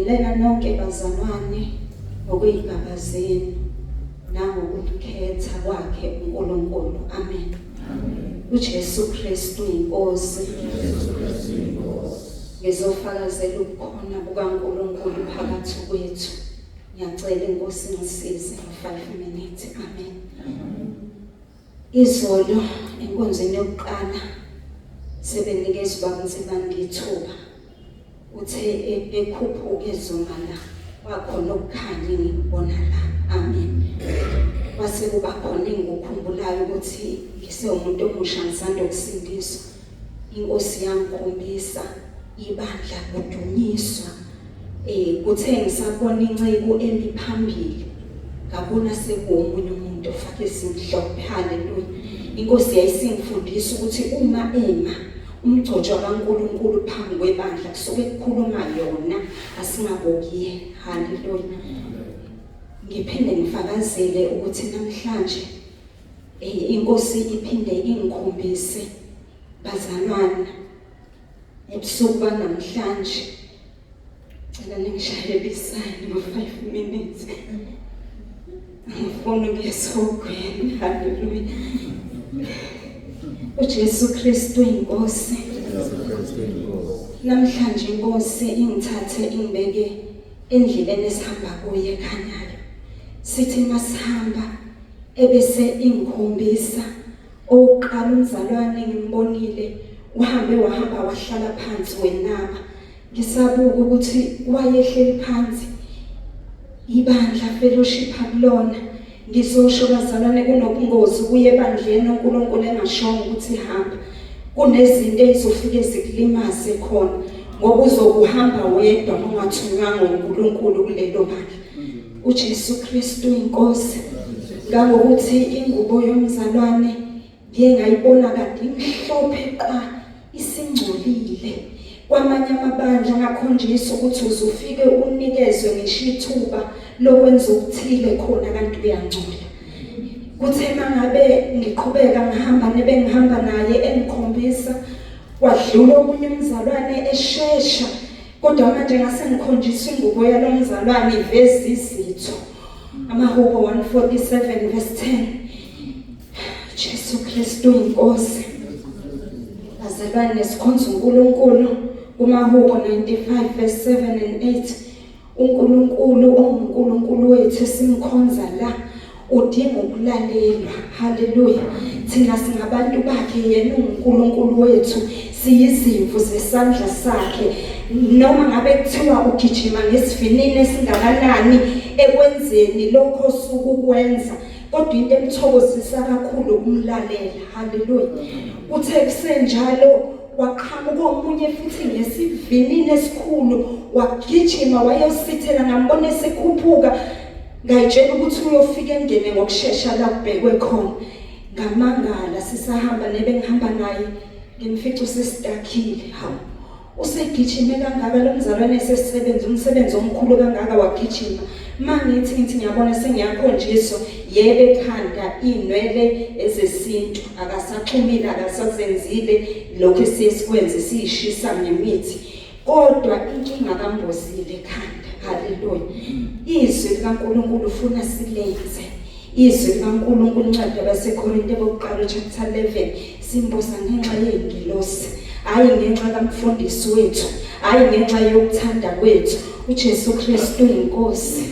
Ngiyabingelela nonke bazalwane ngokuyigaba zenu nangokukhetha kwakhe uNkulunkulu. Amen. uJesu Kristu inkosi. Ngizofakazela ukukhona kukaNkulunkulu phakathi kwethu. Ngiyacela inkosi ngisize 5 minutes. Amen. Izolo enkonzweni yokuqala sebenikezwe bakunzibani ithuba. Uthe ekhuphuka ezongala wakhona ukukhanya ngibona la. Amen. Wase kuba khona engikukhumbulayo ukuthi ngisewumuntu omusha ngisanda ukusindiswa. Inkosi yangikhombisa ibandla kudunyiswa. Kuthe ngisabona incebo emiphambili ngabona sekuwomunye umuntu ofake izimhlophe. Haleluya. Inkosi yayisingifundisa ukuthi uma umgcojo kaNkulunkulu phambi kwebandla kusuke kukhuluma yona asingabokiye. Haleluya. Ngiphinde ngifakazele ukuthi namhlanje inkosi iphinde ingikhombise bazalwana ebusuku banamhlanje. Cela ningishayele isayini ngo5 minutes. Ngifuna ukuyesogwini. Haleluya. uJesu Kristu inkosi. Namhlanje inkosi ingithathe ingibeke endleleni esihamba kuye ekhanyayo. Sithi masihamba ebese ingikhombisa oqala umzalwane ngimbonile wahamba wahlala phansi wenaba. Ngisabuka ukuthi wayehleli phansi ibandla fellowship akulona. Ngizosho bazalwane kunobungozi kuye ebandleni uNkulunkulu engashongo ukuthi hamba. Kunezinto ezofike zikulimaze khona ngoba uzokuhamba wedwa ungathunywanga uNkulunkulu kulelo bandla. uJesu Kristu inkosi. Ngokuthi ingubo yomzalwane ngiye ngayibona kade imhlophe qa isingcolile. Kwamanye amabandla ngakhonjiswa ukuthi uzufike unikezwe ngisho ithuba lokwenza ukuthile khona kanti uyangcola. Kuthe mangabe ngiqhubeka ngihamba nebengihamba naye engikhombisa kwadlula omunye umzalwane eshesha. Kodwa manje ngase ngikhonjiswa ingubo yalomzalwane ivezi izitho. Amahubo 147 verse 10. Jesu Kristu inkosi. Bazalwane sikhonza uNkulunkulu kumahubo 95 verse 7 and 8. uNkulunkulu onguNkulunkulu wethu simkhonza la udinga ukulalelwa. Haleluya. Thina singabantu bakhe yena uNkulunkulu wethu siyizimvu zesandla sakhe. Noma ngabe kuthiwa ugijima ngesivinini esingakanani ekwenzeni lokho sukukwenza kodwa into emthokozisa kakhulu ukumlalela. Haleluya. Uthe kusenjalo waqhamuka omunye futhi ngesivinini esikhulu wagijima wayosithela ngambona esikhuphuka. Ngayitshela ukuthi uyofika engene ngokusheshsha la kubhekwe khona. Ngamangala sisahamba nebengihamba naye ngimfica usesitakile. Hawu usegijime kangaka lo mzalwane esesebenza umsebenzi omkhulu kangaka wagijima. Mangithi ngiyabona sengiyakhonjiswa yebe ekhanda inwele ezesintu akasaxhumile akasazenzile lokho esisikwenze siyishisa ngemithi kodwa inkinga kambozile ekhanda. Haleluya. Izwi likaNkulunkulu ufuna silenze. Izwi likaNkulunkulu incwadi yabaseKorinte bokuqala chapter 11 simbosa ngenxa yengilosi hayi ngenxa kamfundisi wethu hayi ngenxa yokuthanda kwethu. uJesu Kristu inkosi.